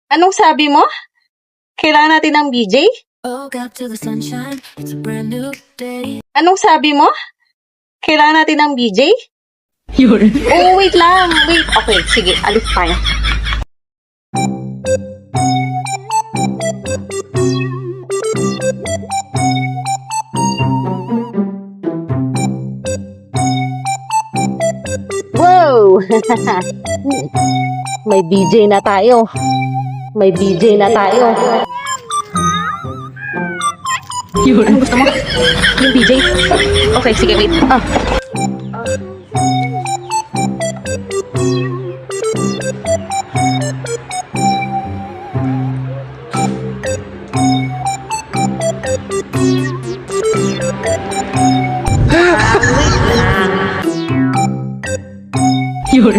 Anong sabi mo? Kailangan natin ng BJ? Woke up to the sunshine, it's a brand new day. Anong sabi mo? Kailangan natin ng BJ? Yun. Oh, wait lang. Wait. Okay, sige. Alis tayo. Wow! May BJ na tayo. May BJ na tayo. Yun. Ano gusto mo? Yung BJ? Okay, sige, wait. Ah. Yun.